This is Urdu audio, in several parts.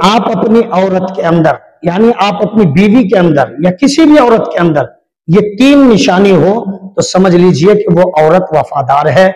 آپ اپنی عورت کے اندر یعنی آپ اپنی بیوی کے اندر یا کسی بھی عورت کے اندر یہ 3 نشانی ہو تو سمجھ لیجئے کہ وہ عورت وفادار ہے،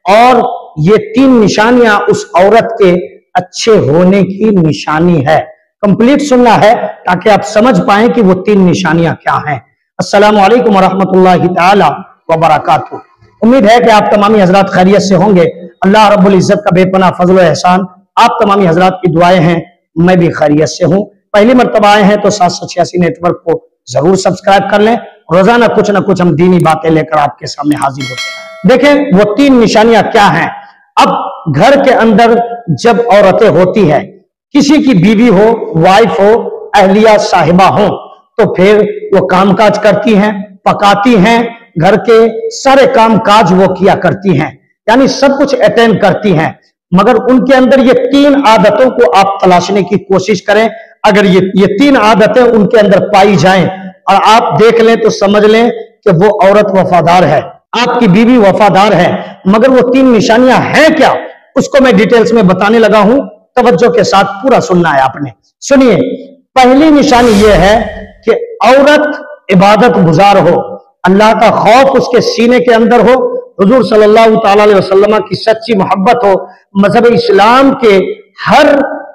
اور یہ 3 نشانیاں اس عورت کے اچھے ہونے کی نشانی ہے۔ کمپلیٹ سننا ہے تاکہ آپ سمجھ پائیں کہ وہ 3 نشانیاں کیا ہیں۔ السلام علیکم ورحمۃ اللہ تعالی وبرکاتہ۔ امید ہے کہ آپ تمامی حضرات خیریت سے ہوں گے۔ اللہ رب العزت کا بے پناہ فضل و احسان آپ تمامی حضرات کی دعائیں ہیں، میں بھی خیریت سے ہوں۔ پہلی مرتبہ آئے ہیں تو 786 نیٹ ورک کو ضرور سبسکرائب کر لیں، روزانہ کچھ نہ کچھ ہم دینی باتیں لے کر آپ کے سامنے حاضر ہوتے ہیں۔ دیکھیں وہ 3 نشانیاں کیا ہیں۔ اب گھر کے اندر جب عورتیں ہوتی ہیں، کسی کی بیوی ہو، وائف ہو، اہلیہ صاحبہ ہو، تو پھر وہ کام کاج کرتی ہیں، پکاتی ہیں، گھر کے سارے کام کاج وہ کیا کرتی ہیں، یعنی سب کچھ اٹینڈ کرتی ہیں، مگر ان کے اندر یہ 3 عادتوں کو آپ تلاشنے کی کوشش کریں۔ اگر یہ 3 عادتیں ان کے اندر پائی جائیں اور آپ دیکھ لیں تو سمجھ لیں کہ وہ عورت وفادار ہے، آپ کی بیوی وفادار ہے۔ مگر وہ 3 نشانیاں ہیں کیا، اس کو میں ڈیٹیلز میں بتانے لگا ہوں، توجہ کے ساتھ پورا سننا ہے آپ نے۔ سنیے، پہلی نشانی یہ ہے کہ عورت عبادت گزار ہو، اللہ کا خوف اس کے سینے کے اندر ہو، حضور صلی اللہ تعالی علیہ وسلم کی سچی محبت ہو، مذہب اسلام کے ہر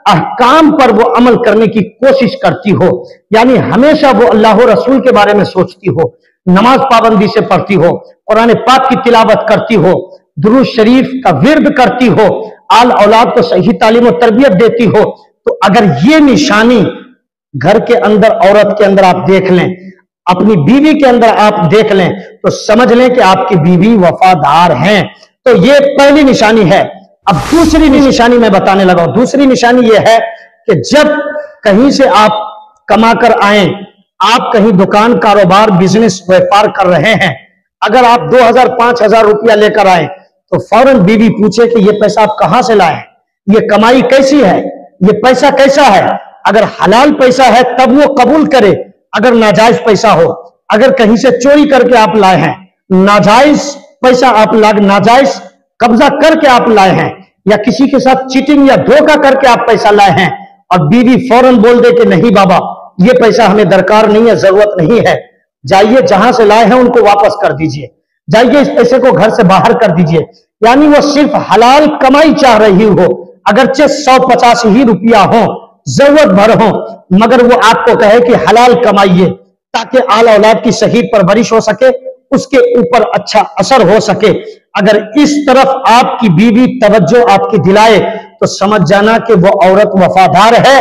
احکام پر وہ عمل کرنے کی کوشش کرتی ہو، یعنی ہمیشہ وہ اللہ و رسول کے بارے میں سوچتی ہو، نماز پابندی سے پڑھتی ہو، قرآن پاک کی تلاوت کرتی ہو، درود شریف کا ورد کرتی ہو، آل اولاد کو صحیح تعلیم و تربیت دیتی ہو۔ تو اگر یہ نشانی گھر کے اندر عورت کے اندر آپ دیکھ لیں، اپنی بیوی کے اندر آپ دیکھ لیں، تو سمجھ لیں کہ آپ کی بیوی وفادار ہیں۔ تو یہ پہلی نشانی ہے۔ اب دوسری نشانی میں بتانے لگا ہوں۔ دوسری نشانی یہ ہے کہ جب کہیں سے آپ کما کر آئیں، آپ کہیں دکان، کاروبار، بزنس، ویپار کر رہے ہیں، اگر آپ 2000 5000 روپیہ لے کر آئیں تو فوراً بیوی پوچھے کہ یہ پیسہ آپ کہاں سے لائے ہیں، یہ کمائی کیسی ہے، یہ پیسہ کیسا ہے۔ اگر حلال پیسہ ہے تب وہ قبول کرے، اگر ناجائز پیسہ ہو، اگر کہیں سے چوری کر کے آپ لائے ہیں، ناجائز پیسہ آپ ناجائز قبضہ کر کے آپ لائے ہیں، یا کسی کے ساتھ چیٹنگ یا دھوکہ کر کے آپ پیسہ لائے ہیں، اور بیوی فوراً بول دے کہ نہیں بابا یہ پیسہ ہمیں درکار نہیں ہے، ضرورت نہیں ہے، جائیے جہاں سے لائے ہیں ان کو واپس کر دیجئے، جائیے اس پیسے کو گھر سے باہر کر دیجئے، یعنی وہ صرف حلال کمائی چاہ رہی ہو، اگرچہ 150 ہی روپیہ ہو، ضرورت بھر ہو، مگر وہ آپ کو کہے کہ حلال کمائیے تاکہ آل اولاد کی صحیح پرورش ہو سکے، اس کے اوپر اچھا اثر ہو سکے۔ اگر اس طرف آپ کی بیوی توجہ آپ کی دلائے تو سمجھ جانا کہ وہ عورت وفادار ہے،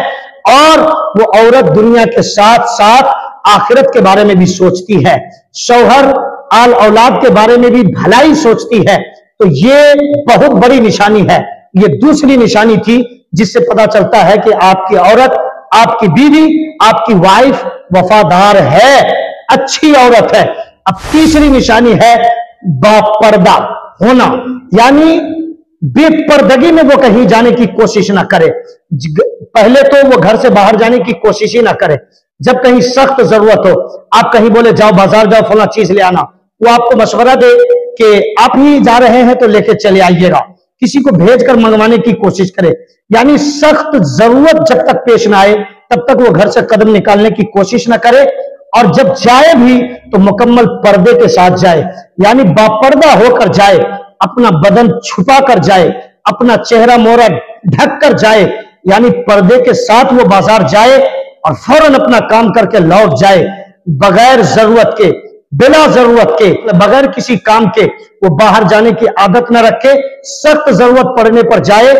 اور وہ عورت دنیا کے ساتھ ساتھ آخرت کے بارے میں بھی سوچتی ہے، شوہر آل اولاد کے بارے میں بھی بھلائی سوچتی ہے۔ تو یہ بہت بڑی نشانی ہے۔ یہ دوسری نشانی تھی جس سے پتا چلتا ہے کہ آپ کی عورت، آپ کی بیوی، آپ کی وائف وفادار ہے، اچھی عورت ہے۔ اب تیسری نشانی ہے با پردہ ہونا، یعنی بے پردگی میں وہ کہیں جانے کی کوشش نہ کرے۔ پہلے تو وہ گھر سے باہر جانے کی کوشش ہی نہ کرے، جب کہیں سخت ضرورت ہو، آپ کہیں بولے جاؤ بازار جاؤ فلاں چیز لے آنا، وہ آپ کو مشورہ دے کہ آپ ہی جا رہے ہیں تو لے کے چلے آئیے گا، کسی کو بھیج کر منگوانے کی کوشش کرے، یعنی سخت ضرورت جب تک پیش نہ آئے تب تک وہ گھر سے قدم نکالنے کی کوشش نہ کرے، اور جب جائے بھی تو مکمل پردے کے ساتھ جائے، یعنی باپردہ ہو کر جائے، اپنا بدن چھپا کر جائے، اپنا چہرہ مورا ڈھک کر جائے، یعنی پردے کے ساتھ وہ بازار جائے اور فوراً اپنا کام کر کے لوٹ جائے، بغیر ضرورت کے، بلا ضرورت کے، بغیر کسی کام کے وہ باہر جانے کی عادت نہ رکھے، سخت ضرورت پڑنے پر جائے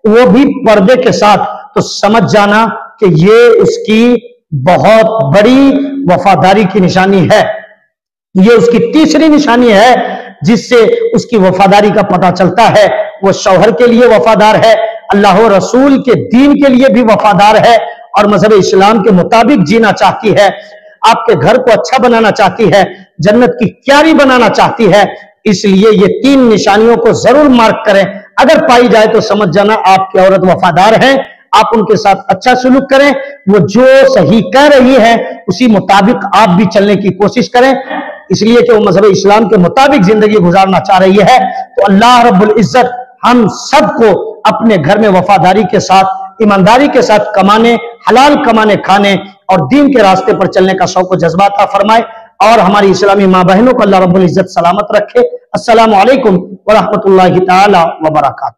وہ بھی پردے کے ساتھ، تو سمجھ جانا کہ یہ اس کی بہت بڑی وفاداری کی نشانی ہے۔ یہ اس کی تیسری نشانی ہے جس سے اس کی وفاداری کا پتہ چلتا ہے۔ وہ شوہر کے لیے وفادار ہے، اللہ و رسول کے دین کے لیے بھی وفادار ہے، اور مذہب اسلام کے مطابق جینا چاہتی ہے، آپ کے گھر کو اچھا بنانا چاہتی ہے، جنت کی کیاری بنانا چاہتی ہے۔ اس لیے یہ 3 نشانیوں کو ضرور مارک کریں، اگر پائی جائے تو سمجھ جانا آپ کی عورت وفادار ہے۔ آپ ان کے ساتھ اچھا سلوک کریں، وہ جو صحیح کہہ رہی ہے اسی مطابق آپ بھی چلنے کی کوشش کریں، اس لیے کہ وہ مذہب اسلام کے مطابق زندگی گزارنا چاہ رہی ہے۔ تو اللہ رب العزت ہم سب کو اپنے گھر میں وفاداری کے ساتھ ایمانداری کے ساتھ کمانے، حلال کمانے کھانے اور دین کے راستے پر چلنے کا شوق و جذبہ عطا فرمائے، اور ہماری اسلامی ماں بہنوں کو اللہ رب العزت سلامت رکھے۔ السلام علیکم ورحمۃ اللہ تعالی وبرکاتہ۔